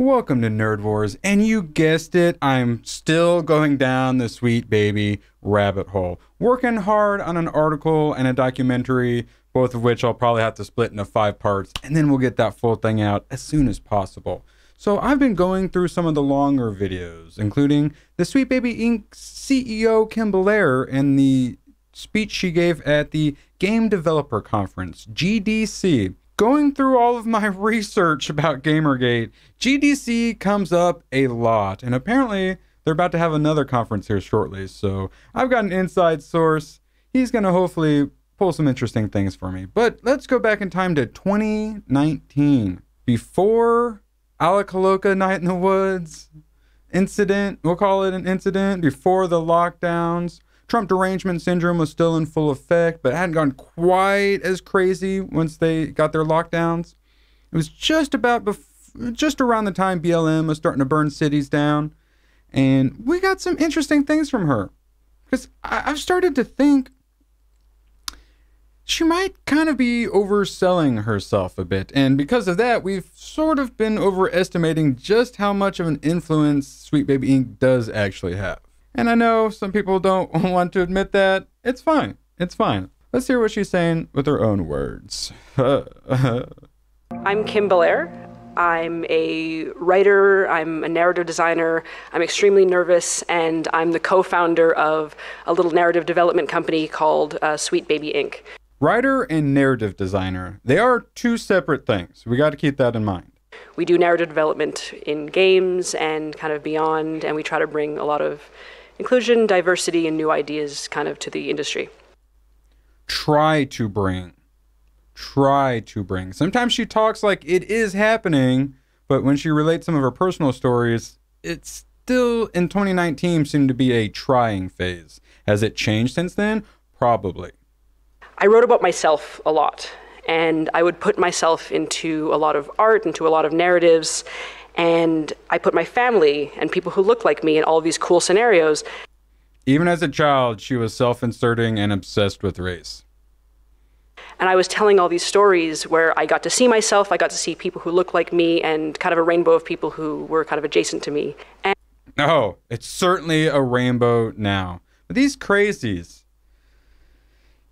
Welcome to Nerd Wars, and you guessed it, I'm still going down the Sweet Baby rabbit hole. Working hard on an article and a documentary, both of which I'll probably have to split into 5 parts, and then we'll get that full thing out as soon as possible. So I've been going through some of the longer videos, including the Sweet Baby Inc. CEO Kim Belair and the speech she gave at the Game Developer Conference, GDC. Going through all of my research about Gamergate, GDC comes up a lot, and apparently they're about to have another conference here shortly, so I've got an inside source. He's going to hopefully pull some interesting things for me. But let's go back in time to 2019, before Alakaloka Night in the Woods incident, we'll call it an incident, before the lockdowns. Trump derangement syndrome was still in full effect, but hadn't gone quite as crazy once they got their lockdowns. It was just around the time BLM was starting to burn cities down, and we got some interesting things from her. Because I've started to think she might kind of be overselling herself a bit, and because of that, we've sort of been overestimating just how much of an influence Sweet Baby Inc. does actually have. And I know some people don't want to admit that. It's fine. It's fine. Let's hear what she's saying with her own words. I'm Kim Belair. I'm a writer, I'm a narrative designer, I'm extremely nervous, and I'm the co-founder of a little narrative development company called Sweet Baby Inc. Writer and narrative designer. They are 2 separate things. We got to keep that in mind. We do narrative development in games and kind of beyond, and we try to bring a lot of inclusion, diversity, and new ideas kind of to the industry. Try to bring. Sometimes she talks like it is happening, but when she relates some of her personal stories, it's still in 2019 seemed to be a trying phase. Has it changed since then? Probably. I wrote about myself a lot, and I would put myself into a lot of art, into a lot of narratives, and I put my family and people who look like me in all of these cool scenarios. Even as a child, she was self-inserting and obsessed with race. And I was telling all these stories where I got to see myself, I got to see people who look like me, and kind of a rainbow of people who were kind of adjacent to me. And oh, it's certainly a rainbow now. But these crazies,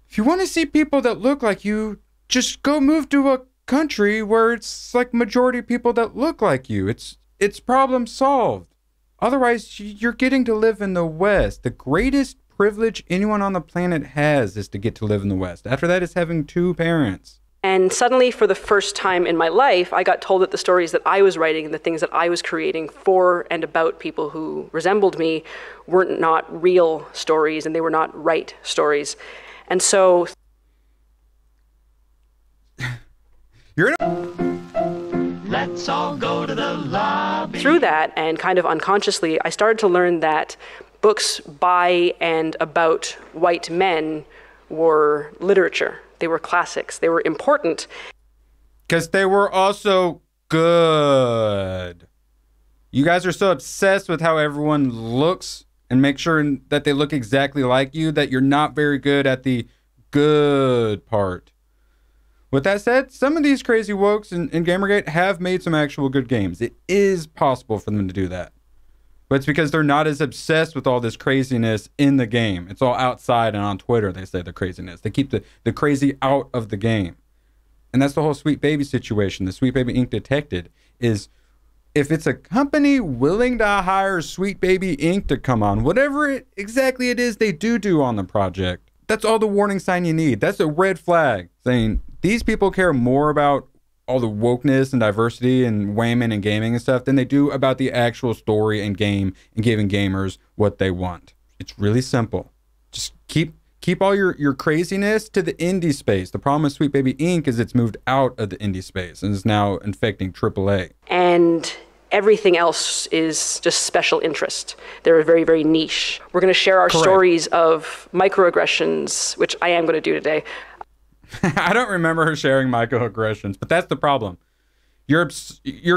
if you want to see people that look like you, just go move to a country where it's like majority people that look like you. It's problem solved. Otherwise, you're getting to live in the West. The greatest privilege anyone on the planet has is to get to live in the West. After that is having 2 parents. And suddenly, for the first time in my life, I got told that the stories that I was writing and the things that I was creating for and about people who resembled me weren't not real stories, and they were not right stories. And so Let's all go to the lobby. Through that, and kind of unconsciously, I started to learn that books by and about white men were literature. They were classics. They were important. Because they were also good. You guys are so obsessed with how everyone looks and make sure that they look exactly like you that you're not very good at the good part. With that said, some of these crazy wokes in Gamergate have made some actual good games. It is possible for them to do that. But it's because they're not as obsessed with all this craziness in the game. It's all outside, and on Twitter they say the craziness. They keep the crazy out of the game. And that's the whole Sweet Baby situation. The Sweet Baby Inc. detected is if it's a company willing to hire Sweet Baby Inc. to come on, whatever exactly it is they do on the project, that's all the warning sign you need. That's a red flag saying these people care more about all the wokeness and diversity and women and gaming and stuff than they do about the actual story and game and giving gamers what they want. It's really simple. Just keep all your craziness to the indie space. The problem with Sweet Baby Inc. is it's moved out of the indie space and is now infecting AAA. And everything else is just special interest. They're very, very niche. We're going to share our stories of microaggressions, which I am going to do today. I don't remember her sharing microaggressions, but that's the problem. You're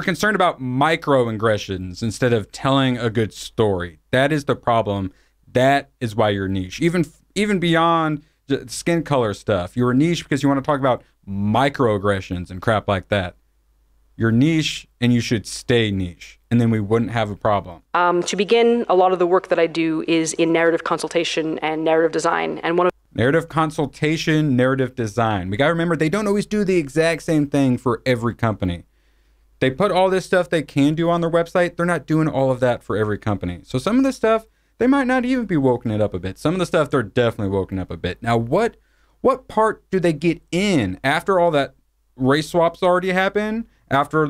concerned about microaggressions instead of telling a good story. That is the problem. That is why you're niche. Even beyond skin color stuff, you're a niche because you want to talk about microaggressions and crap like that. You're niche and you should stay niche. And then we wouldn't have a problem. To begin, a lot of the work that I do is in narrative consultation and narrative design. And one of Narrative consultation, narrative design. We got to remember, they don't always do the exact same thing for every company. They put all this stuff they can do on their website. They're not doing all of that for every company. So some of the stuff, they might not even be woken it up a bit. Some of the stuff, they're definitely woken up a bit. Now, what part do they get in after all that race swaps already happened? After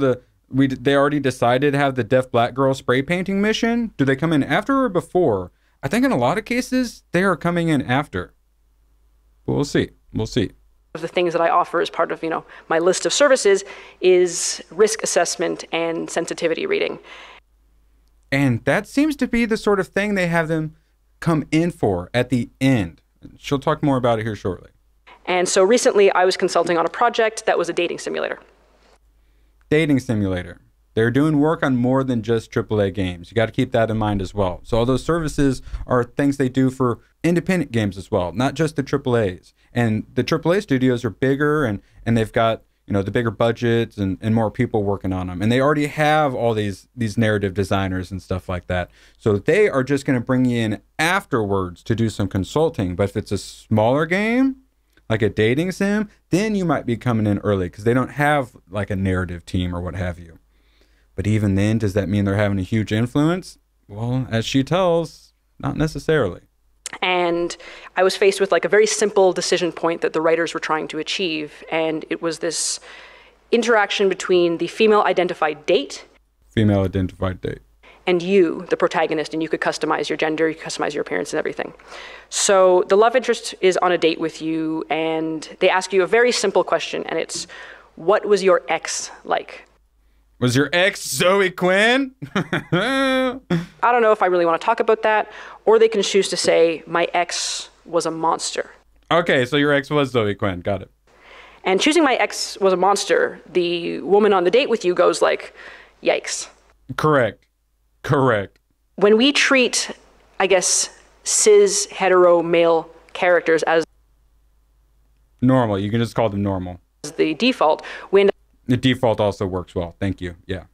they already decided to have the deaf black girl spray painting mission? Do they come in after or before? I think in a lot of cases, they are coming in after. But we'll see. We'll see. the things that I offer as part of, my list of services is risk assessment and sensitivity reading. And that seems to be the sort of thing they have them come in for at the end. She'll talk more about it here shortly. And so recently I was consulting on a project that was a dating simulator. Dating simulator. They're doing work on more than just AAA games. You got to keep that in mind as well. So all those services are things they do for independent games as well, not just the AAAs. And the AAA studios are bigger and they've got, the bigger budgets and more people working on them. And they already have all these narrative designers and stuff like that. So they are just going to bring you in afterwards to do some consulting. But if it's a smaller game, like a dating sim, then you might be coming in early because they don't have like a narrative team or what have you. But even then, does that mean they're having a huge influence? Well, as she tells, not necessarily. And I was faced with like a very simple decision point that the writers were trying to achieve. And it was this interaction between the female identified date. Female identified date. And you, the protagonist, and you could customize your gender, you could customize your appearance and everything. So the love interest is on a date with you and they ask you a very simple question and it's, what was your ex like? Was your ex Zoe Quinn? I don't know if I really want to talk about that, or they can choose to say, my ex was a monster. Okay, so your ex was Zoe Quinn. Got it. And choosing my ex was a monster, the woman on the date with you goes like, yikes. Correct. When we treat, I guess, cis, hetero, male characters as normal, you can just call them normal. The default, we end up the default also works well. Thank you. Yeah.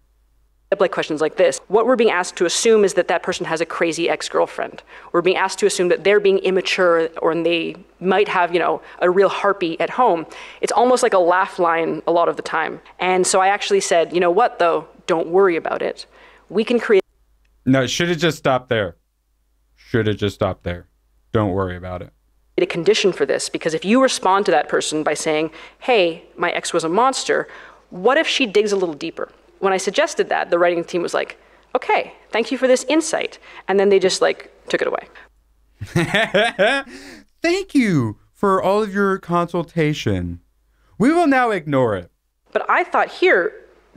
Like questions like this. What we're being asked to assume is that that person has a crazy ex-girlfriend. We're being asked to assume that they're being immature or they might have, a real harpy at home. It's almost like a laugh line a lot of the time. And so I actually said, you know what though? Don't worry about it. We can create. No, should have just stopped there. Don't worry about it. A condition for this, because if you respond to that person by saying, hey, my ex was a monster, what if she digs a little deeper? When I suggested that, the writing team was like, okay, thank you for this insight. And then they just took it away. Thank you for all of your consultation. We will now ignore it. But I thought here,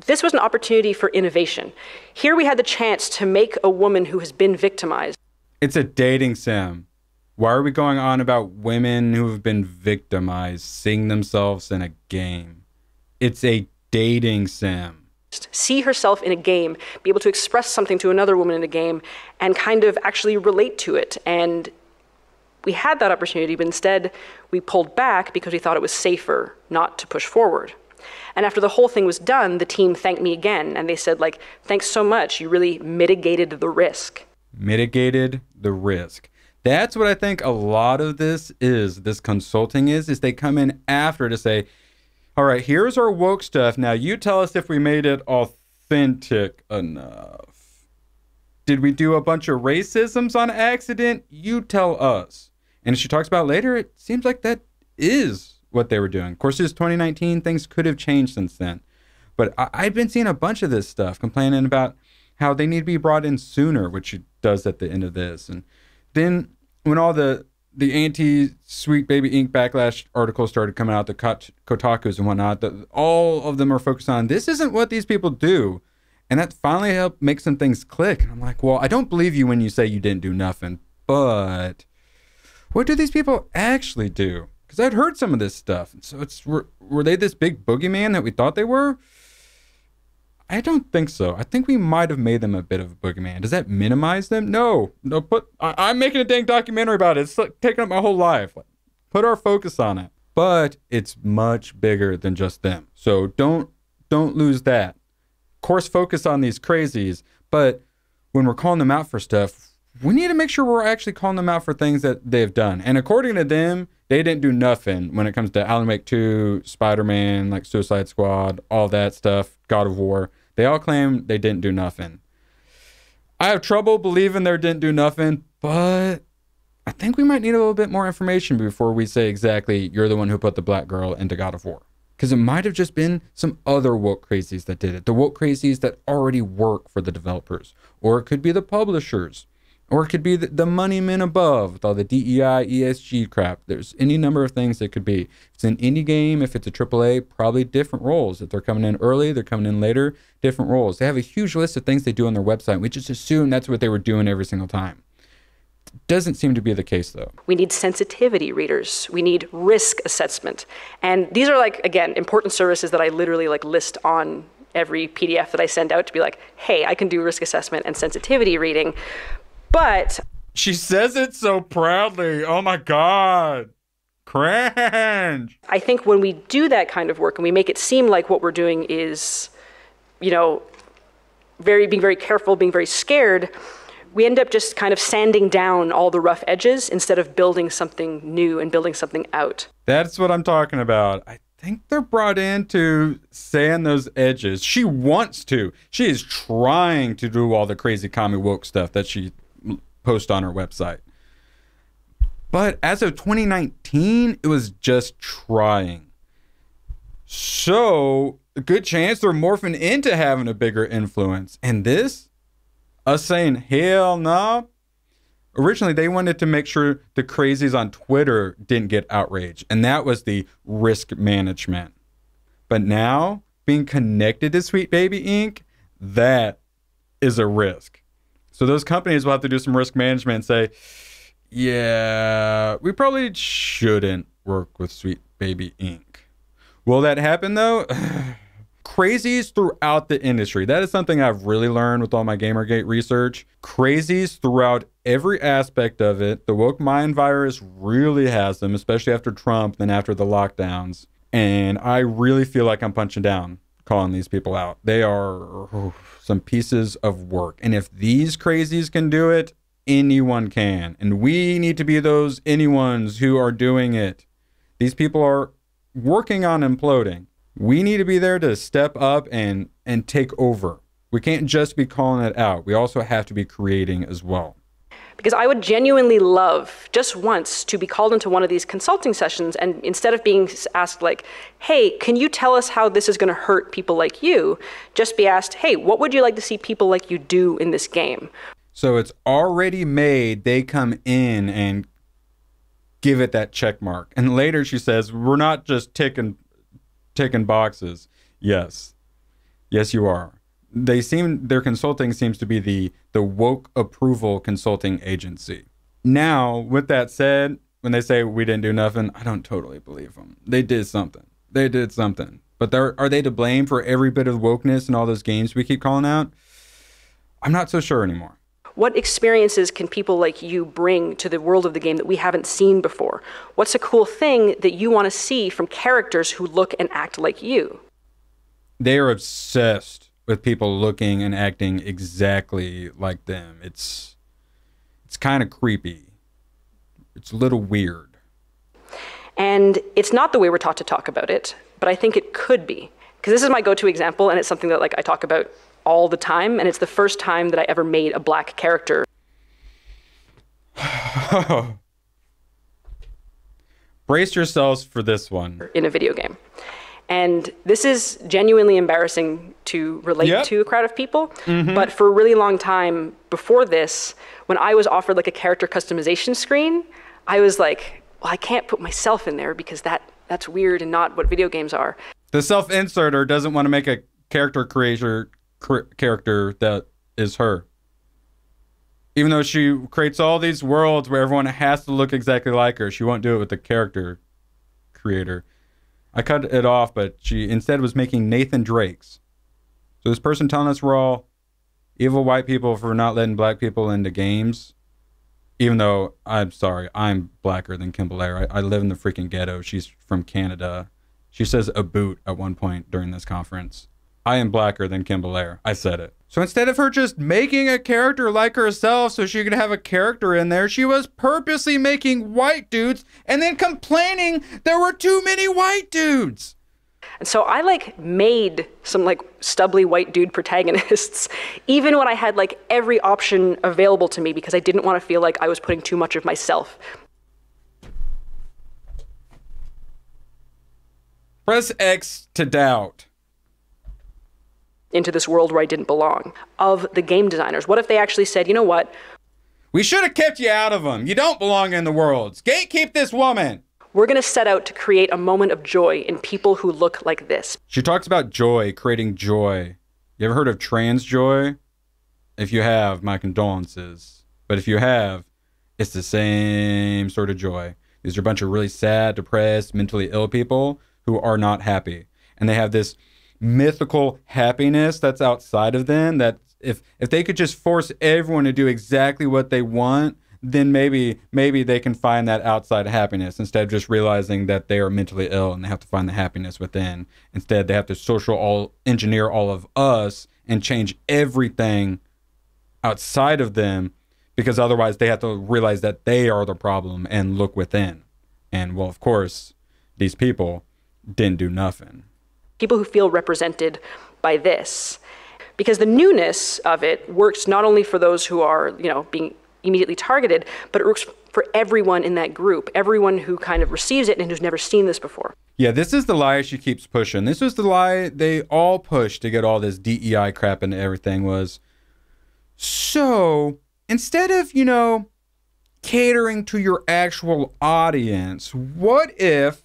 this was an opportunity for innovation. Here we had the chance to make a woman who has been victimized. It's a dating sim. Why are we going on about women who have been victimized seeing themselves in a game? It's a dating sim. See herself in a game, be able to express something to another woman in a game, and kind of actually relate to it. And we had that opportunity, but instead we pulled back because we thought it was safer not to push forward. And after the whole thing was done, the team thanked me again, and they said, thanks so much. You really mitigated the risk. Mitigated the risk. That's what I think a lot of this consulting is they come in after to say, all right, here's our woke stuff. Now you tell us if we made it authentic enough. Did we do a bunch of racisms on accident? You tell us. And as she talks about later, it seems like that is what they were doing. Of course, it's 2019. Things could have changed since then. But I've been seeing a bunch of this stuff complaining about how they need to be brought in sooner, which she does at the end of this. And then when all the anti-Sweet Baby Inc. backlash articles started coming out, the Kotakus and whatnot, all of them are focused on, this isn't what these people do. And that finally helped make some things click. And I'm like, well, I don't believe you when you say you didn't do nothing, but what do these people actually do? Because I'd heard some of this stuff. So were they this big boogeyman that we thought they were? I don't think so. I think we might have made them a bit of a boogeyman. Does that minimize them? No. I'm making a dang documentary about it. It's taking up my whole life. Put our focus on it. But it's much bigger than just them. So don't lose that. course, focus on these crazies, but when we're calling them out for stuff, we need to make sure we're actually calling them out for things that they've done. And according to them, they didn't do nothing when it comes to Alan Wake 2, Spider-Man, like Suicide Squad, all that stuff, God of War. They all claim they didn't do nothing. I have trouble believing they didn't do nothing, but I think we might need a little bit more information before we say exactly you're the one who put the black girl into God of War. Because it might have just been some other woke crazies that did it. The woke crazies that already work for the developers. Or it could be the publishers. Or it could be the money men above with all the DEI, ESG crap. There's any number of things it could be. If it's an indie game, if it's a AAA, probably different roles. If they're coming in early, they're coming in later, different roles. They have a huge list of things they do on their website. We just assume that's what they were doing every single time. Doesn't seem to be the case, though. We need sensitivity readers. We need risk assessment. And these are, like, again, important services that I literally like list on every PDF that I send out to be like, hey, I can do risk assessment and sensitivity reading. But she says it so proudly. Oh my God. Cringe. I think when we do that kind of work and we make it seem like what we're doing is, you know, being very careful, being very scared, we end up just kind of sanding down all the rough edges instead of building something new and building something out. That's what I'm talking about. I think they're brought in to sand those edges. She wants to. She is trying to do all the crazy commie woke stuff that she posts on her website. But as of 2019, it was just trying. So, a good chance they're morphing into having a bigger influence. And this? Us saying, hell no. Originally, they wanted to make sure the crazies on Twitter didn't get outraged. And that was the risk management. But now, being connected to Sweet Baby Inc., that is a risk. So those companies will have to do some risk management and say, yeah, we probably shouldn't work with Sweet Baby Inc. Will that happen, though? Crazies throughout the industry. That is something I've really learned with all my Gamergate research. Crazies throughout every aspect of it. The woke mind virus really has them, especially after Trump, then after the lockdowns. And I really feel like I'm punching down, calling these people out. They are some pieces of work. And if these crazies can do it, anyone can. And we need to be those anyones who are doing it. These people are working on imploding. We need to be there to step up and take over. We can't just be calling it out. We also have to be creating as well. Because I would genuinely love, just once, to be called into one of these consulting sessions and instead of being asked like, hey, can you tell us how this is going to hurt people like you? Just be asked, hey, what would you like to see people like you do in this game? So it's already made. They come in and give it that check mark. And later she says, we're not just ticking boxes. Yes, you are. Their consulting seems to be the woke approval consulting agency. Now, with that said, when they say we didn't do nothing, I don't totally believe them. They did something. But are they to blame for every bit of wokeness in all those games we keep calling out? I'm not so sure anymore. What experiences can people like you bring to the world of the game that we haven't seen before? What's a cool thing that you want to see from characters who look and act like you? They are obsessed with people looking and acting exactly like them. It's kind of creepy. It's a little weird. And it's not the way we're taught to talk about it, but I think it could be. Because this is my go-to example, and it's something that I talk about all the time, and it's the first time that I ever made a black character. Brace yourselves for this one. In a video game. And this is genuinely embarrassing to relate to a crowd of people. Mm-hmm. But for a really long time before this, when I was offered a character customization screen, I was like, well, I can't put myself in there because that's weird and not what video games are. The self-inserter doesn't want to make a character that is her. Even though she creates all these worlds where everyone has to look exactly like her, she won't do it with the character creator. I cut it off, but she instead was making Nathan Drakes. So this person telling us we're all evil white people for not letting black people into games, even though I'm sorry, I'm blacker than Kim Belair. I live in the freaking ghetto. She's from Canada. She says a boot at one point during this conference. I am blacker than Kim Belair. I said it. So instead of her just making a character like herself so she could have a character in there, she was purposely making white dudes and then complaining there were too many white dudes. And so I like made some like stubbly white dude protagonists, even when I had like every option available to me because I didn't want to feel like I was putting too much of myself. Press X to doubt. Into this world where I didn't belong. Of the game designers, what if they actually said, you know what? We should have kept you out of them. You don't belong in the worlds. Gatekeep this woman. We're going to set out to create a moment of joy in people who look like this. She talks about joy, creating joy. You ever heard of trans joy? If you have, my condolences. But if you have, it's the same sort of joy. These are a bunch of really sad, depressed, mentally ill people who are not happy. And they have this mythical happiness that's outside of them that if they could just force everyone to do exactly what they want, then maybe they can find that outside happiness instead of just realizing that they are mentally ill and they have to find the happiness within. Instead, they have to engineer all of us and change everything outside of them because otherwise they have to realize that they are the problem and look within. And well, of course, these people didn't do nothing. People who feel represented by this. Because the newness of it works not only for those who are, being immediately targeted, but it works for everyone in that group, everyone who kind of receives it and who's never seen this before. Yeah, this is the lie she keeps pushing. This was the lie they all pushed to get all this DEI crap into everything was, so instead of, catering to your actual audience, what if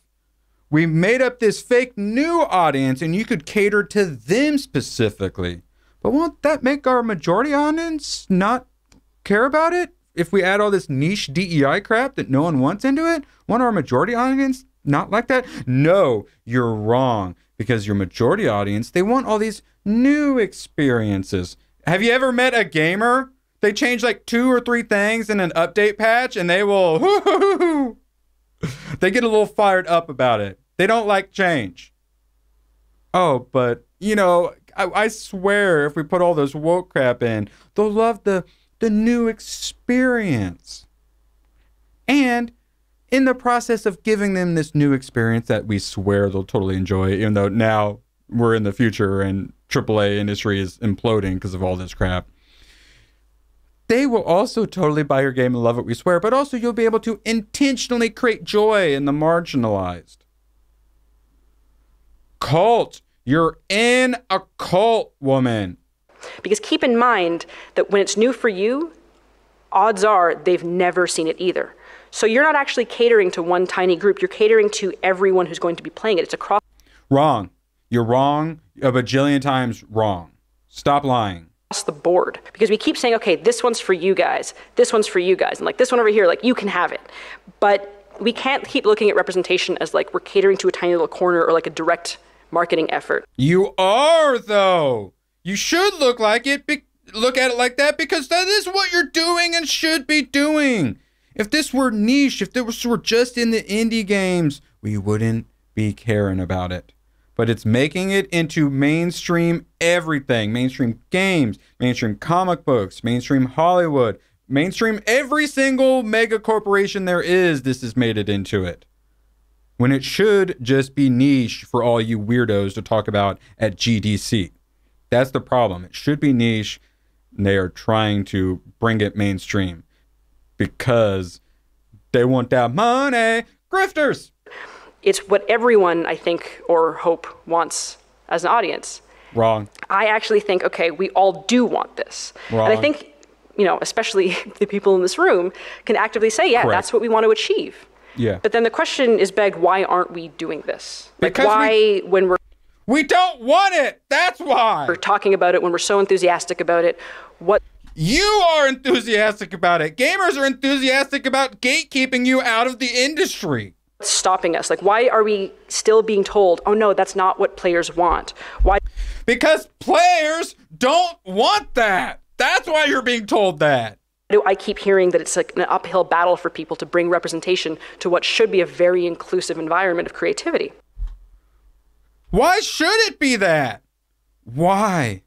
we made up this fake new audience and you could cater to them specifically? But won't that make our majority audience not care about it? If we add all this niche DEI crap that no one wants into it, won't our majority audience not like that? No, you're wrong. Because your majority audience, they want all these new experiences. Have you ever met a gamer? They change like 2 or 3 things in an update patch and they will, they get a little fired up about it. They don't like change. Oh, but, I swear if we put all this woke crap in, they'll love the new experience. And in the process of giving them this new experience that we swear they'll totally enjoy, even though now we're in the future and AAA industry is imploding because of all this crap, they will also totally buy your game and love it, we swear, but also you'll be able to intentionally create joy in the marginalized. Cult. You're in a cult, woman. Because keep in mind that when it's new for you, odds are they've never seen it either. So you're not actually catering to one tiny group. You're catering to everyone who's going to be playing it. It's across. Wrong. You're wrong a bajillion times wrong. Stop lying. Across the board. Because we keep saying, okay, this one's for you guys. This one's for you guys. And like this one over here, like you can have it. But we can't keep looking at representation as like we're catering to a tiny little corner or like a direct marketing effort. You are, though. You should look at it like that because that is what you're doing and should be doing. If this were niche, if this were just in the indie games, we wouldn't be caring about it. But it's making it into mainstream everything. Mainstream games, mainstream comic books, mainstream Hollywood, mainstream every single mega corporation there is, this has made it into it. When it should just be niche for all you weirdos to talk about at GDC. That's the problem. It should be niche. And they are trying to bring it mainstream because they want that money. Grifters. It's what everyone, I think, or hope wants as an audience. Wrong. I actually think, okay, we all do want this. Wrong. And I think, especially the people in this room can actively say, yeah, Correct. That's what we want to achieve. Yeah. But then the question is begged, why aren't we doing this? Because when we don't want it. That's why. we're talking about it, when we're so enthusiastic about it, what You are enthusiastic about it. Gamers are enthusiastic about gatekeeping you out of the industry. what's stopping us? Like, why are we still being told, oh no, that's not what players want? Why? Because players don't want that. That's why you're being told that. Do I keep hearing that it's like an uphill battle for people to bring representation to what should be a very inclusive environment of creativity? Why should it be that? Why?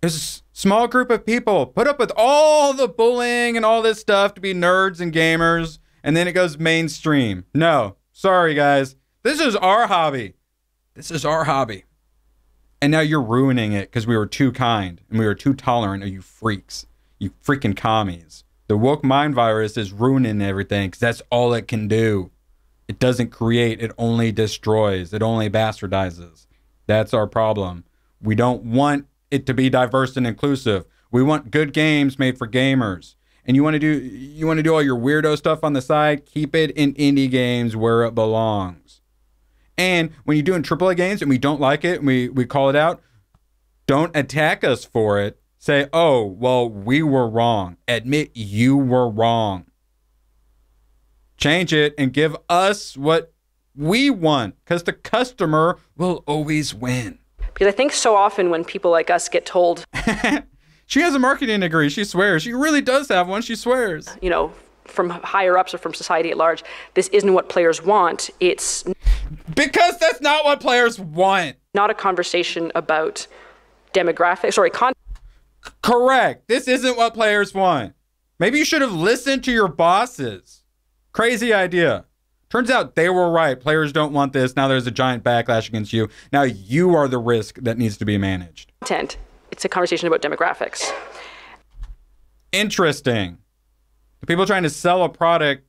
There's a small group of people put up with all the bullying and all this stuff to be nerds and gamers, and then it goes mainstream. No, sorry guys. This is our hobby. This is our hobby. And now you're ruining it because we were too kind and we were too tolerant of you freaks. You freaking commies. The woke mind virus is ruining everything because that's all it can do. It doesn't create, it only destroys. It only bastardizes. That's our problem. We don't want it to be diverse and inclusive. We want good games made for gamers. And you want to do all your weirdo stuff on the side, keep it in indie games where it belongs. And when you're doing AAA games and we don't like it and we call it out, don't attack us for it. Say, oh, well, we were wrong. Admit you were wrong. Change it and give us what we want, because the customer will always win. Because I think so often when people like us get told... She has a marketing degree. She swears. She really does have one. She swears. You know, from higher ups or from society at large, this isn't what players want. It's... Because that's not what players want. Not a conversation about demographics. Sorry, Correct. This isn't what players want. Maybe you should have listened to your bosses. Crazy idea. Turns out they were right. Players don't want this. Now there's a giant backlash against you. Now you are the risk that needs to be managed. Content. It's a conversation about demographics. Interesting. The people trying to sell a product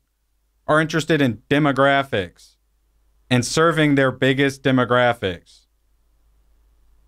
are interested in demographics and serving their biggest demographics.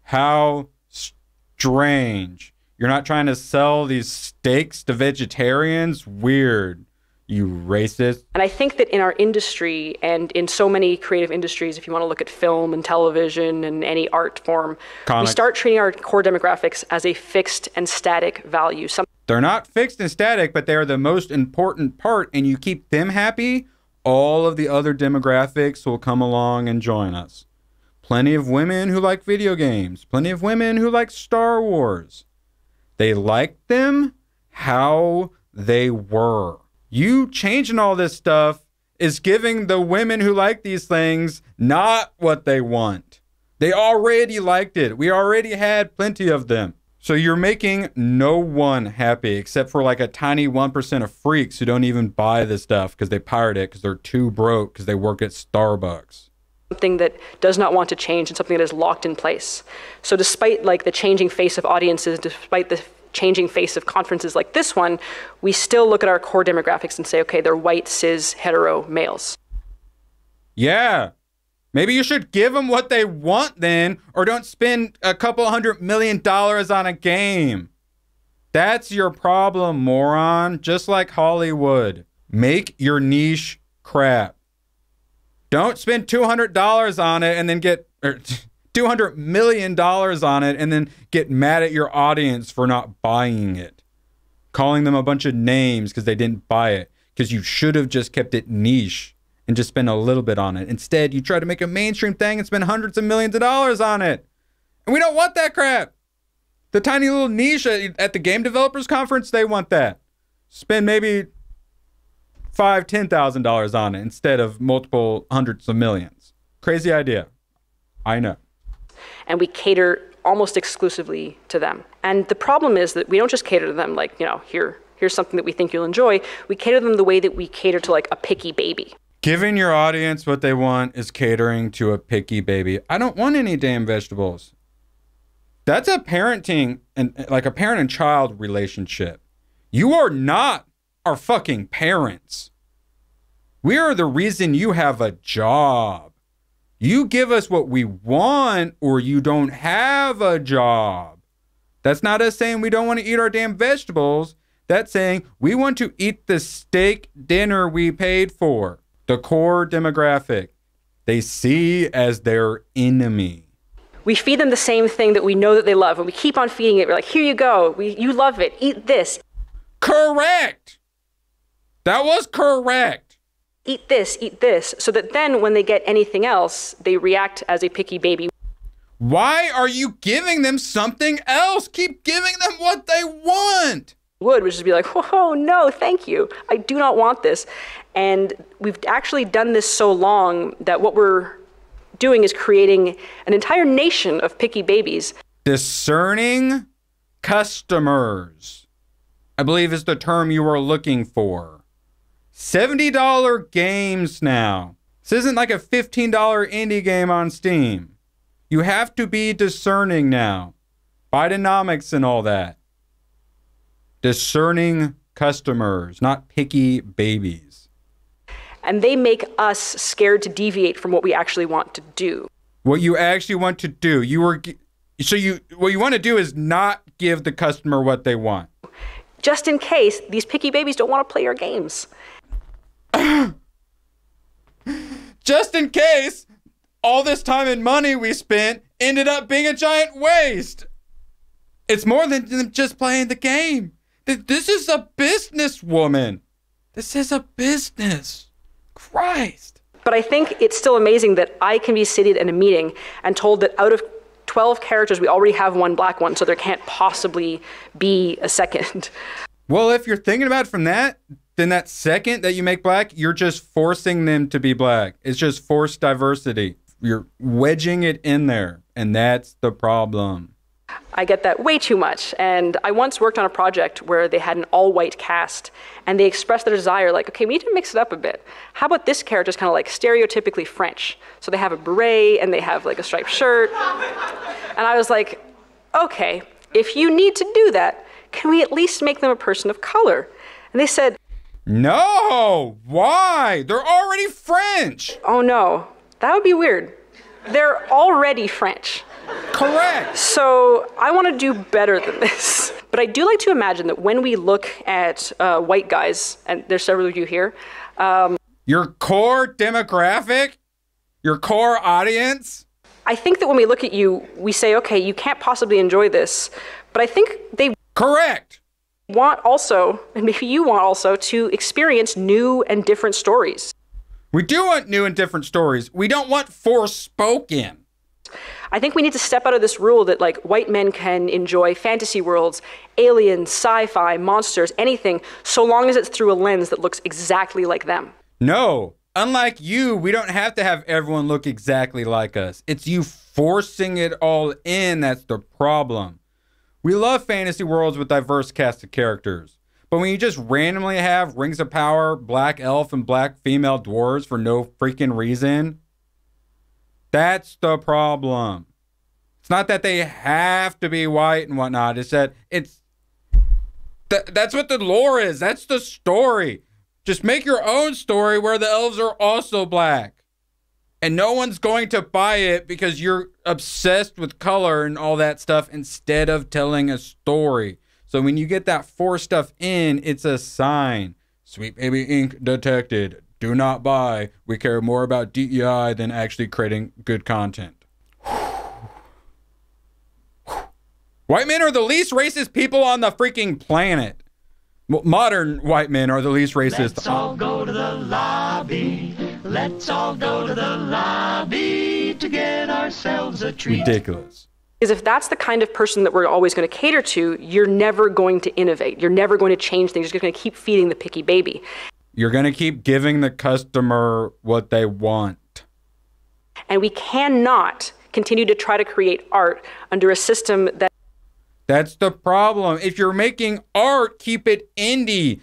How strange. You're not trying to sell these steaks to vegetarians? Weird. You racist. And I think that in our industry and in so many creative industries, if you want to look at film and television and any art form, we start treating our core demographics as a fixed and static value. They're not fixed and static, but they're the most important part, and you keep them happy, all of the other demographics will come along and join us. Plenty of women who like video games. Plenty of women who like Star Wars. They like them how they were. You changing all this stuff is giving the women who like these things not what they want. They already liked it. We already had plenty of them. So you're making no one happy except for like a tiny 1% of freaks who don't even buy this stuff because they pirate it because they're too broke because they work at Starbucks. Something that does not want to change and something that is locked in place. So despite like the changing face of audiences, despite the changing face of conferences like this one, we still look at our core demographics and say, okay, they're white, cis, hetero males. Yeah. Maybe you should give them what they want then, or don't spend a couple $100 million on a game. That's your problem, moron. Just like Hollywood. Make your niche crap. Don't spend $200 on it and then get... $200 million on it and then get mad at your audience for not buying it. Calling them a bunch of names because they didn't buy it. Because you should have just kept it niche and just spent a little bit on it. Instead, you try to make a mainstream thing and spend hundreds of millions of dollars on it. And we don't want that crap. The tiny little niche at the game developers conference, they want that. Spend maybe $5,000, $10,000 on it instead of multiple hundreds of millions. Crazy idea. I know. And we cater almost exclusively to them. And the problem is that we don't just cater to them like, you know, here's something that we think you'll enjoy. We cater to them the way that we cater to like a picky baby. Giving your audience what they want is catering to a picky baby. I don't want any damn vegetables. That's a parenting and like a parent and child relationship. You are not our fucking parents. We are the reason you have a job. You give us what we want or you don't have a job. That's not us saying we don't want to eat our damn vegetables. That's saying we want to eat the steak dinner we paid for. The core demographic. They see as their enemy. We feed them the same thing that we know that they love, and we keep on feeding it. We're like, here you go. You love it. Eat this. Correct. That was correct. Eat this, so that then when they get anything else, they react as a picky baby. Why are you giving them something else? Keep giving them what they want. Would just be like, whoa, no, thank you. I do not want this. And we've actually done this so long that what we're doing is creating an entire nation of picky babies. Discerning customers, I believe, is the term you were looking for. $70 games now. This isn't like a $15 indie game on Steam. You have to be discerning now. Bidenomics and all that. Discerning customers, not picky babies. And they make us scared to deviate from what we actually want to do. What you actually want to do, what you want to do is not give the customer what they want. Just in case these picky babies don't want to play your games. Just in case all this time and money we spent ended up being a giant waste. It's more than them just playing the game. This is a business, woman. This is a business. Christ. But I think it's still amazing that I can be seated in a meeting and told that out of 12 characters, we already have one black one, so there can't possibly be a second. Well, if you're thinking about it from that, then that second that you make black, you're just forcing them to be black. It's just forced diversity. You're wedging it in there, and that's the problem. I get that way too much. And I once worked on a project where they had an all-white cast, and they expressed their desire, like, okay, we need to mix it up a bit. How about this character's kind of like stereotypically French? So they have a beret, and they have like a striped shirt. And I was like, okay, if you need to do that, can we at least make them a person of color? And they said, no, why? They're already French. Oh no, that would be weird. They're already French. Correct. So I want to do better than this. But I do like to imagine that when we look at white guys, and there's several of you here. Your core demographic? Your core audience? I think that when we look at you, we say, okay, you can't possibly enjoy this. But I think they correct. Want also, and maybe you want also, to experience new and different stories. We do want new and different stories. We don't want Forspoken. I think we need to step out of this rule that like white men can enjoy fantasy worlds, aliens, sci-fi, monsters, anything, so long as it's through a lens that looks exactly like them. No, unlike you, we don't have to have everyone look exactly like us. It's you forcing it all in that's the problem. We love fantasy worlds with diverse cast of characters. But when you just randomly have Rings of Power, black elf, and black female dwarves for no freaking reason, that's the problem. It's not that they have to be white and whatnot. It's that that's what the lore is. That's the story. Just make your own story where the elves are also black. And no one's going to buy it because you're obsessed with color and all that stuff instead of telling a story. So when you get that forced stuff in, it's a sign. Sweet Baby Ink detected. Do not buy. We care more about DEI than actually creating good content. White men are the least racist people on the freaking planet. Modern white men are the least racist. Let's all go to the lobby. Let's all go to the lobby to get ourselves a treat. Ridiculous. Because if that's the kind of person that we're always going to cater to, you're never going to innovate. You're never going to change things. You're just going to keep feeding the picky baby. You're going to keep giving the customer what they want. And we cannot continue to try to create art under a system that... That's the problem. If you're making art, keep it indie.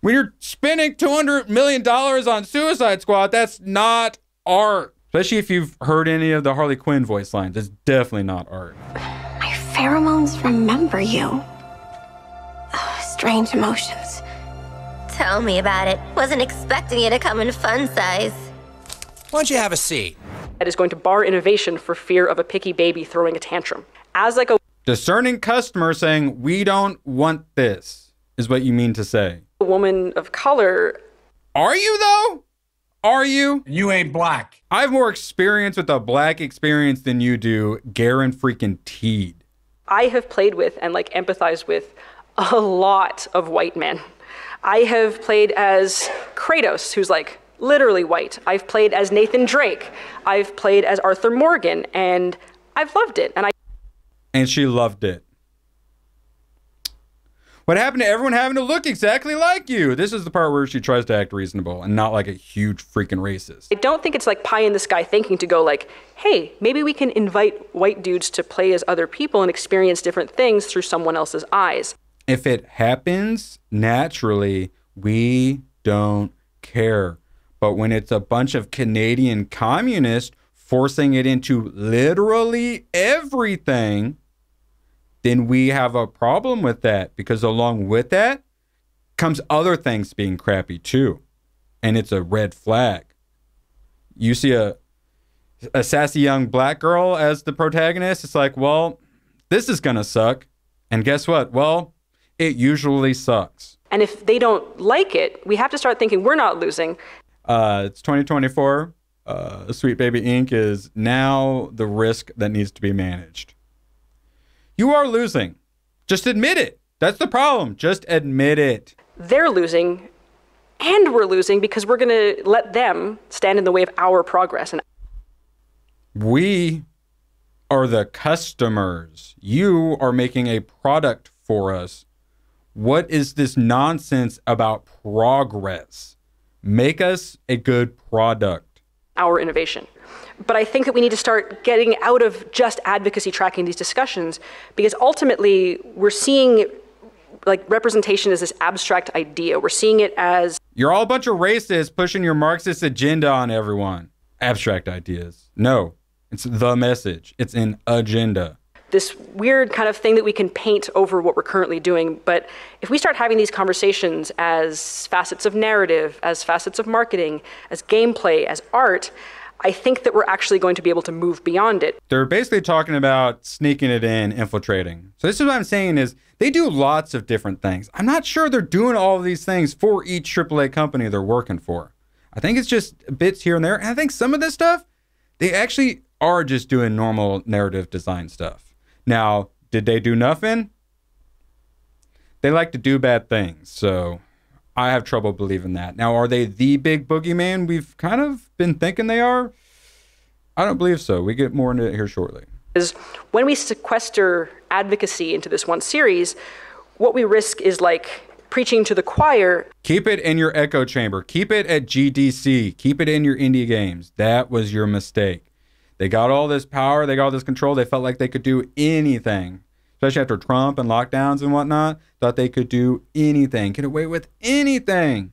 When you're spending $200 million on Suicide Squad, that's not art. Especially if you've heard any of the Harley Quinn voice lines. It's definitely not art. My pheromones remember you. Oh, strange emotions. Tell me about it. Wasn't expecting you to come in fun size. Why don't you have a seat? That is going to bar innovation for fear of a picky baby throwing a tantrum. As like a discerning customer saying, we don't want this, is what you mean to say. Woman of color. Are you though? Are you? You ain't black. I have more experience with the black experience than you do, Garen freaking Teed. I have played with and like empathized with a lot of white men. I have played as Kratos, who's like literally white. I've played as Nathan Drake. I've played as Arthur Morgan, and I've loved it. And she loved it. What happened to everyone having to look exactly like you? This is the part where she tries to act reasonable and not like a huge freaking racist. I don't think it's like pie in the sky thinking to go like, hey, maybe we can invite white dudes to play as other people and experience different things through someone else's eyes. If it happens naturally, we don't care. But when it's a bunch of Canadian communists forcing it into literally everything, then we have a problem with that, because along with that comes other things being crappy too. And it's a red flag. You see a sassy young black girl as the protagonist, it's like, well, this is gonna suck. And guess what? Well, it usually sucks. And if they don't like it, we have to start thinking we're not losing. It's 2024. Sweet Baby Inc. is now the risk that needs to be managed. You are losing. Just admit it. That's the problem. Just admit it. They're losing, and we're losing because we're going to let them stand in the way of our progress. And we are the customers. You are making a product for us. What is this nonsense about progress? Make us a good product. Our innovation. But I think that we need to start getting out of just advocacy tracking these discussions, because ultimately we're seeing like representation as this abstract idea. We're seeing it as, you're all a bunch of racists pushing your Marxist agenda on everyone. Abstract ideas. No, it's the message. It's an agenda. This weird kind of thing that we can paint over what we're currently doing. But if we start having these conversations as facets of narrative, as facets of marketing, as gameplay, as art, I think that we're actually going to be able to move beyond it. They're basically talking about sneaking it in, infiltrating. So this is what I'm saying is they do lots of different things. I'm not sure they're doing all of these things for each AAA company they're working for. I think it's just bits here and there. And I think some of this stuff, they actually are just doing normal narrative design stuff. Now, did they do nothing? They like to do bad things, so I have trouble believing that. Now, are they the big boogeyman we've kind of been thinking they are? I don't believe so. We get more into it here shortly. Is when we sequester advocacy into this one series, what we risk is like preaching to the choir. Keep it in your echo chamber. Keep it at GDC. Keep it in your indie games. That was your mistake. They got all this power. They got all this control. They felt like they could do anything, especially after Trump and lockdowns and whatnot. Thought they could do anything, get away with anything.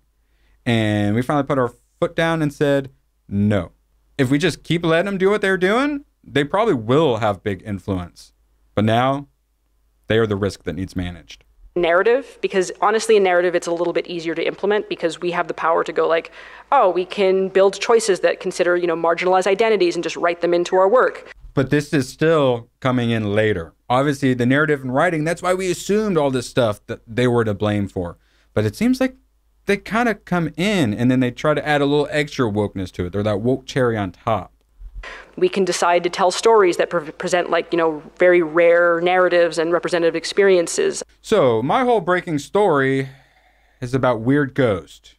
And we finally put our foot down and said, no. If we just keep letting them do what they're doing, they probably will have big influence. But now, they are the risk that needs managed. Narrative, because honestly in narrative it's a little bit easier to implement because we have the power to go like, oh, we can build choices that consider, marginalized identities and just write them into our work. But this is still coming in later. Obviously the narrative and writing, that's why we assumed all this stuff that they were to blame for. But it seems like they kind of come in and then they try to add a little extra wokeness to it. They're that woke cherry on top. We can decide to tell stories that present very rare narratives and representative experiences. So my whole breaking story is about Weird Ghost,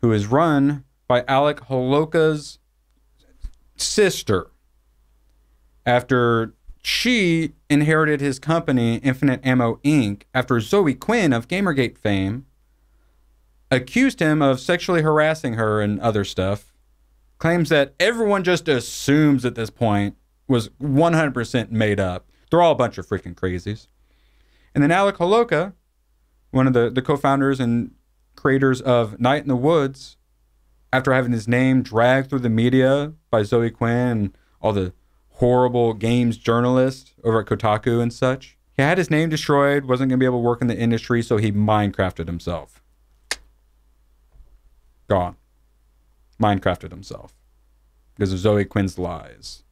who is run by Alec Holoka's sister after she inherited his company, Infinite Ammo Inc., after Zoe Quinn of Gamergate fame accused him of sexually harassing her and other stuff. Claims that everyone just assumes at this point was 100% made up. They're all a bunch of freaking crazies. And then Alec Holoka, one of the co-founders and creators of Night in the Woods, after having his name dragged through the media by Zoe Quinn and all the horrible games journalists over at Kotaku and such, he had his name destroyed, wasn't going to be able to work in the industry, so he Minecrafted himself. Gone. Minecrafted himself because of Zoe Quinn's lies.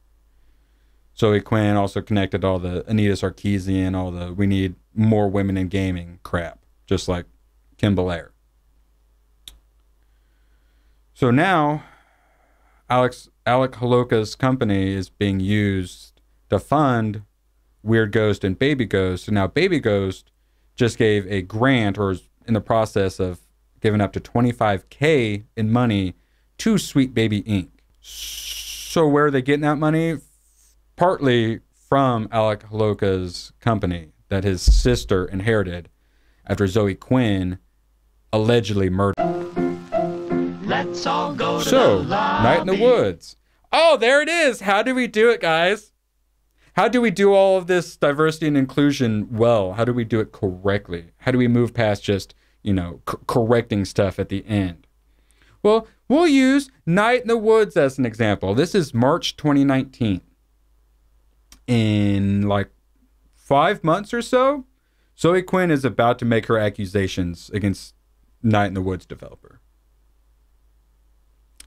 Zoe Quinn also connected all the Anita Sarkeesian, all the we need more women in gaming crap, just like Kim Belair. So now Alec Holoka's company is being used to fund Weird Ghost and Baby Ghost. And now Baby Ghost just gave a grant, or is in the process of giving up to $25,000 in money to Sweet Baby Inc. So where are they getting that money? Partly from Alec Holoka's company that his sister inherited. after Zoe Quinn allegedly murdered. Let's all go to So, the lobby. Night in the Woods. Oh, there it is. How do we do it, guys? How do we do all of this diversity and inclusion well? How do we do it correctly? How do we move past just, correcting stuff at the end? Well, we'll use Night in the Woods as an example. This is March 2019. In like 5 months or so, Zoe Quinn is about to make her accusations against Night in the Woods developer.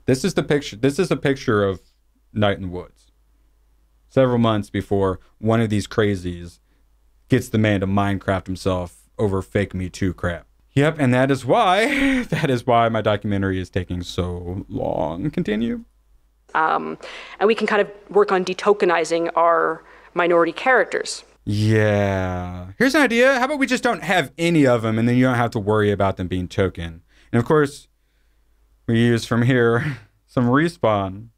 This is the picture. This is a picture of Night in the Woods. Several months before one of these crazies gets the man to Minecraft himself over fake Me Too crap. Yep, and that is why my documentary is taking so long. Continue. And we can kind of work on detokenizing our minority characters. Yeah. Here's an idea. How about we just don't have any of them, and then you don't have to worry about them being token. And of course, we use from here some Respawn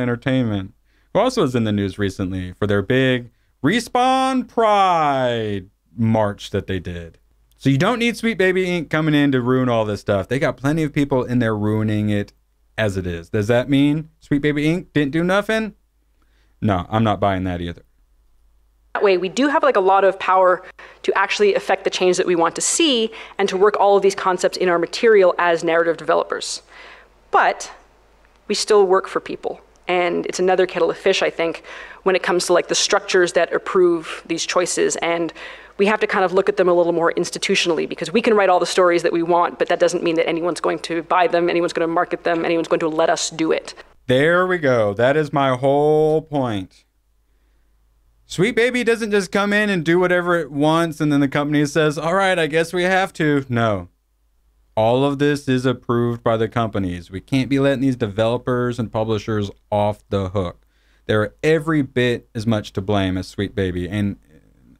Entertainment, who also is in the news recently for their big Respawn Pride march that they did. So you don't need Sweet Baby Inc. coming in to ruin all this stuff. They got plenty of people in there ruining it as it is. Does that mean Sweet Baby Inc. didn't do nothing? No, I'm not buying that either. That way, we do have like a lot of power to actually affect the change that we want to see and to work all of these concepts in our material as narrative developers. But we still work for people. And it's another kettle of fish, I think, when it comes to like the structures that approve these choices. And we have to kind of look at them a little more institutionally, because we can write all the stories that we want, but that doesn't mean that anyone's going to buy them, anyone's going to market them, anyone's going to let us do it. There we go. That is my whole point. Sweet Baby doesn't just come in and do whatever it wants and then the company says, all right, I guess we have to. No. All of this is approved by the companies. We can't be letting these developers and publishers off the hook. They're every bit as much to blame as Sweet Baby. And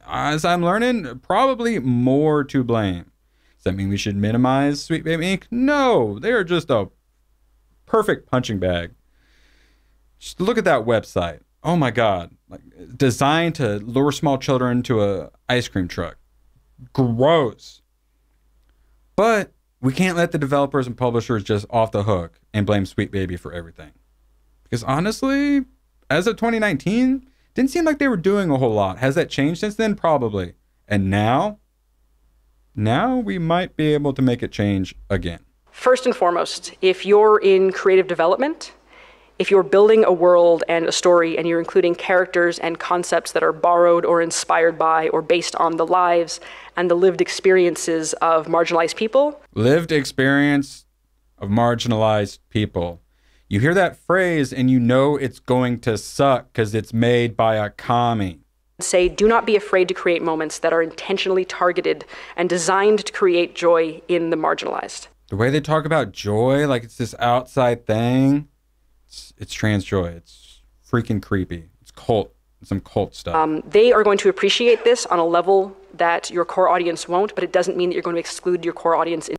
as I'm learning, probably more to blame. Does that mean we should minimize Sweet Baby Inc.? No, they're just a perfect punching bag. Just look at that website. Oh my God. Like, designed to lure small children to a ice cream truck. Gross. But we can't let the developers and publishers just off the hook and blame Sweet Baby for everything. Because honestly, as of 2019, didn't seem like they were doing a whole lot. Has that changed since then? Probably. And now we might be able to make it change again. First and foremost, if you're in creative development, if you're building a world and a story and you're including characters and concepts that are borrowed or inspired by or based on the lives and the lived experiences of marginalized people. Lived experience of marginalized people. You hear that phrase and you know it's going to suck because it's made by a commie. Say, do not be afraid to create moments that are intentionally targeted and designed to create joy in the marginalized. The way they talk about joy, like it's this outside thing, it's trans joy. It's freaking creepy. It's cult. It's some cult stuff. They are going to appreciate this on a level that your core audience won't, but it doesn't mean that you're going to exclude your core audience.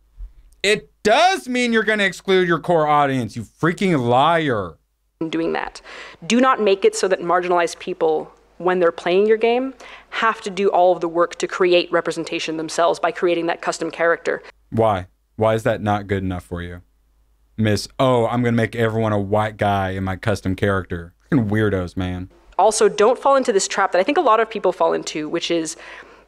It does mean you're going to exclude your core audience, you freaking liar. In doing that. Do not make it so that marginalized people, when they're playing your game, have to do all of the work to create representation themselves by creating that custom character. Why? Why is that not good enough for you? Miss, oh, I'm going to make everyone a white guy in my custom character. Freaking weirdos, man. Also, don't fall into this trap that I think a lot of people fall into, which is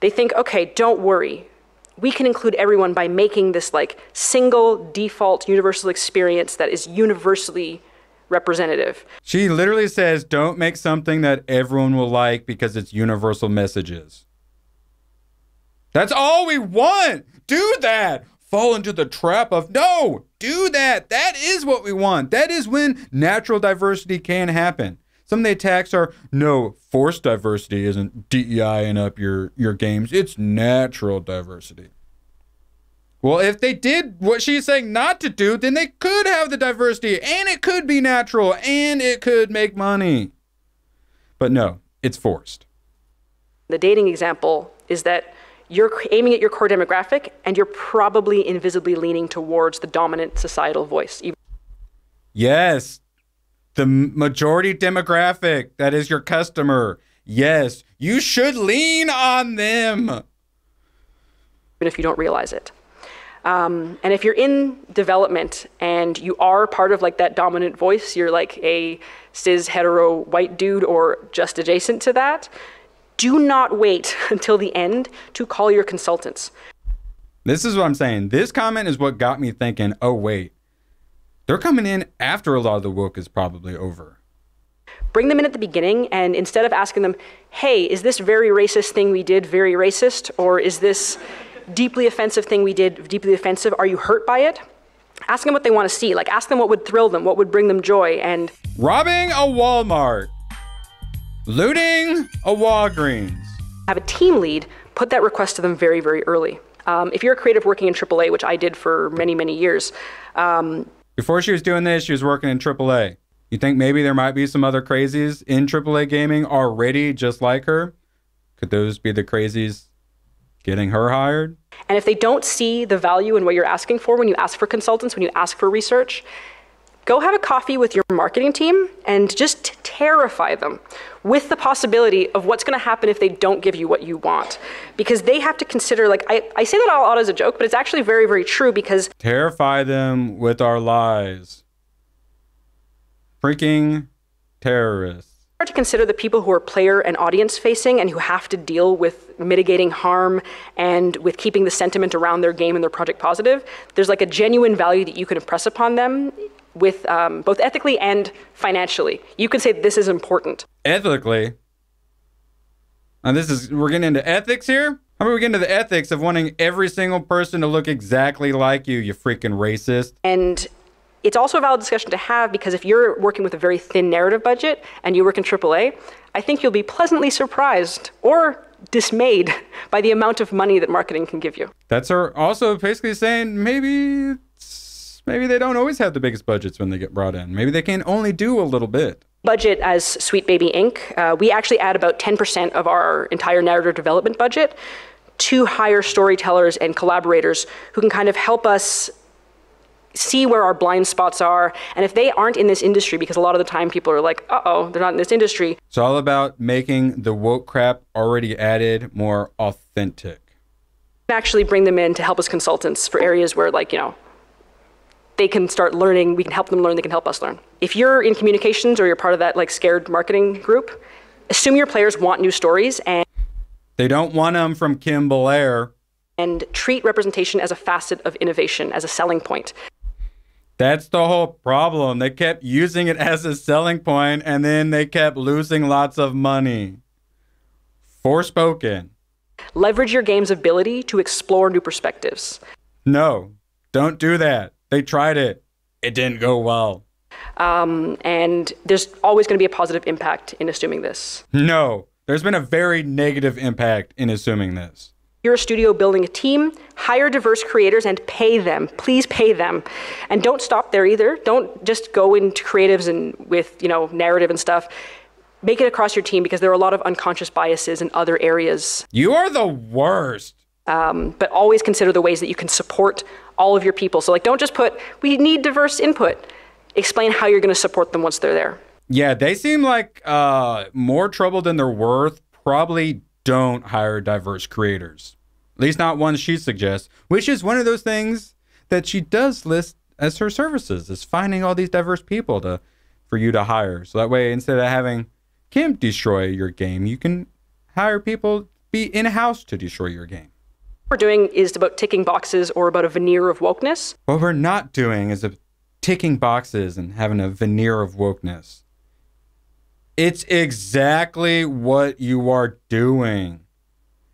they think, okay, don't worry. We can include everyone by making this like single default universal experience that is universally representative. She literally says, don't make something that everyone will like because it's universal messages. That's all we want. Do that. Fall into the trap of, no, do that. That is what we want. That is when natural diversity can happen. Some of the attacks are, no, forced diversity isn't DEIing up your games. It's natural diversity. Well, if they did what she's saying not to do, then they could have the diversity, and it could be natural, and it could make money. But no, it's forced. The dating example is that you're aiming at your core demographic, and you're probably invisibly leaning towards the dominant societal voice. Yes. The majority demographic, that is your customer. Yes, you should lean on them. even if you don't realize it. And if you're in development and you are part of like that dominant voice, you're like a cis hetero white dude or just adjacent to that, do not wait until the end to call your consultants. This is what I'm saying. This comment is what got me thinking, oh wait, they're coming in after a lot of the woke is probably over. Bring them in at the beginning, and instead of asking them, hey, is this very racist thing we did very racist? Or is this deeply offensive thing we did deeply offensive? Are you hurt by it? Ask them what they want to see. Like, ask them what would thrill them, what would bring them joy, and... Robbing a Walmart. Looting a Walgreens. Have a team lead put that request to them very, very early. If you're a creative working in AAA, which I did for many, many years... Before she was doing this, she was working in AAA. You think maybe there might be some other crazies in AAA gaming already just like her? Could those be the crazies getting her hired? And if they don't see the value in what you're asking for when you ask for consultants, when you ask for research, go have a coffee with your marketing team and just terrify them with the possibility of what's going to happen if they don't give you what you want. Because they have to consider, like, I say that all out as a joke, but it's actually very, very true because... Terrify them with our lies. Freaking terrorists. To consider the people who are player and audience facing and who have to deal with mitigating harm and with keeping the sentiment around their game and their project positive, there's like a genuine value that you can impress upon them with both ethically and financially. You can say this is important. Ethically? And we're getting into ethics here? How about we get into the ethics of wanting every single person to look exactly like you freaking racist? And it's also a valid discussion to have because if you're working with a very thin narrative budget and you work in AAA, I think you'll be pleasantly surprised or dismayed by the amount of money that marketing can give you. That's her also basically saying maybe they don't always have the biggest budgets when they get brought in. Maybe they can only do a little bit. Budget as Sweet Baby Inc., we actually add about 10% of our entire narrative development budget to hire storytellers and collaborators who can kind of help us see where our blind spots are. And if they aren't in this industry, because a lot of the time people are like, uh-oh, they're not in this industry. It's all about making the woke crap already added more authentic. Actually bring them in to help as consultants for areas where, like, you know, they can start learning, we can help them learn, they can help us learn. If you're in communications or you're part of that like scared marketing group, assume your players want new stories and they don't want them from Kim Belair. And treat representation as a facet of innovation, as a selling point. That's the whole problem. They kept using it as a selling point and then they kept losing lots of money. Forspoken. Leverage your game's ability to explore new perspectives. No, don't do that. They tried it. It didn't go well. And there's always going to be a positive impact in assuming this. No, there's been a very negative impact in assuming this. You're a studio building a team, hire diverse creators and pay them. Please pay them. And don't stop there either. Don't just go into creatives and with, you know, narrative and stuff. Make it across your team because there are a lot of unconscious biases in other areas. You are the worst. But always consider the ways that you can support all of your people. So like, don't just put, we need diverse input. Explain how you're going to support them once they're there. Yeah, they seem like more trouble than they're worth. Probably don't hire diverse creators. At least not ones she suggests, which is one of those things that she does list as her services, is finding all these diverse people for you to hire. So that way, instead of having Kim destroy your game, you can hire people be in-house to destroy your game. What we're doing is about ticking boxes or about a veneer of wokeness. What we're not doing is ticking boxes and having a veneer of wokeness. It's exactly what you are doing.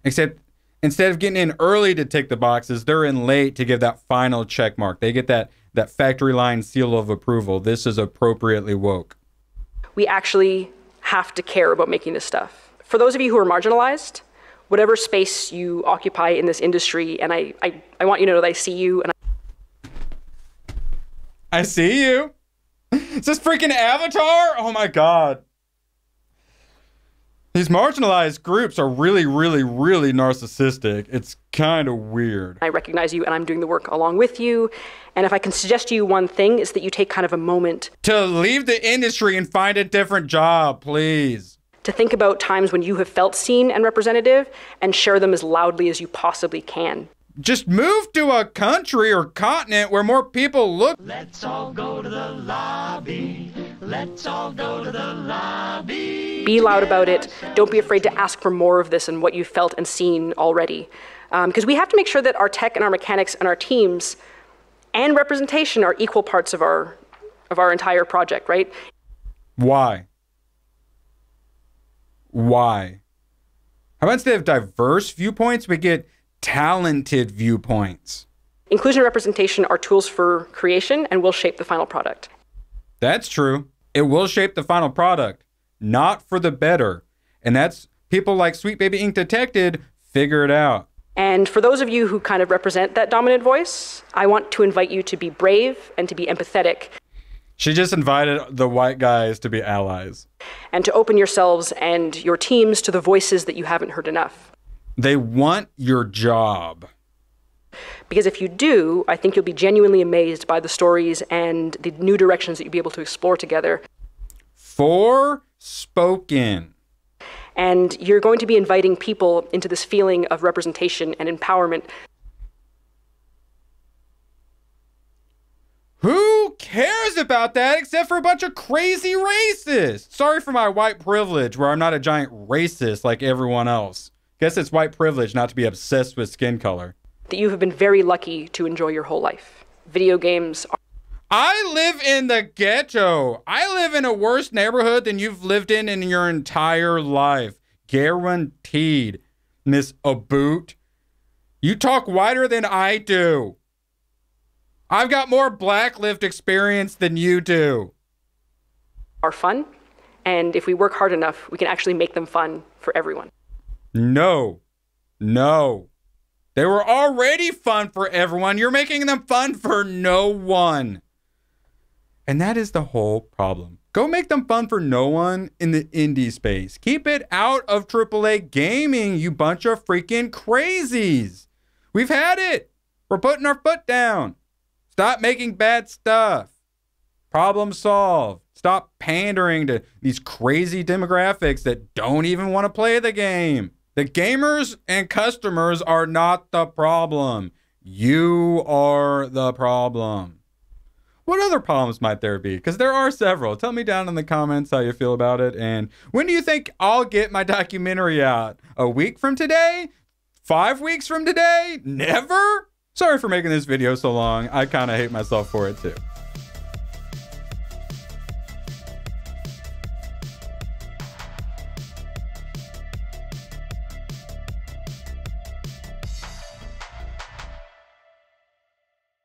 Except instead of getting in early to tick the boxes, they're in late to give that final check mark. They get that factory line seal of approval. This is appropriately woke. We actually have to care about making this stuff. For those of you who are marginalized, whatever space you occupy in this industry, and I want you to know that I see you. And I see you. Is this freaking Avatar? Oh my God. These marginalized groups are really, really, really narcissistic. It's kind of weird. I recognize you and I'm doing the work along with you. And if I can suggest to you one thing, is that you take kind of a moment to leave the industry and find a different job, please. To think about times when you have felt seen and representative and share them as loudly as you possibly can. Just move to a country or continent where more people look. Let's all go to the lobby. Let's all go to the lobby. Be loud about it. Don't be afraid to ask for more of this and what you've felt and seen already. Because we have to make sure that our tech and our mechanics and our teams and representation are equal parts of our entire project, right? Why? Why? How about instead of diverse viewpoints, we get talented viewpoints? Inclusion and representation are tools for creation and will shape the final product. That's true. It will shape the final product, not for the better. And that's people like Sweet Baby Ink Detected figure it out. And for those of you who kind of represent that dominant voice, I want to invite you to be brave and to be empathetic. She just invited the white guys to be allies. And to open yourselves and your teams to the voices that you haven't heard enough. They want your job. Because if you do, I think you'll be genuinely amazed by the stories and the new directions that you'll be able to explore together. Forspoken. And you're going to be inviting people into this feeling of representation and empowerment. Who cares about that except for a bunch of crazy racists? Sorry for my white privilege where I'm not a giant racist like everyone else. Guess it's white privilege not to be obsessed with skin color. That you have been very lucky to enjoy your whole life. Video games are... I live in the ghetto. I live in a worse neighborhood than you've lived in your entire life. Guaranteed, Miss Aboot. You talk whiter than I do. I've got more black lived experience than you do. Are fun, and if we work hard enough, we can actually make them fun for everyone. No. No. They were already fun for everyone. You're making them fun for no one. And that is the whole problem. Go make them fun for no one in the indie space. Keep it out of AAA gaming, you bunch of freaking crazies. We've had it. We're putting our foot down. Stop making bad stuff. Problem solved. Stop pandering to these crazy demographics that don't even want to play the game. The gamers and customers are not the problem. You are the problem. What other problems might there be? Because there are several. Tell me down in the comments how you feel about it. And when do you think I'll get my documentary out? A week from today? 5 weeks from today? Never? Sorry for making this video so long. I kind of hate myself for it too.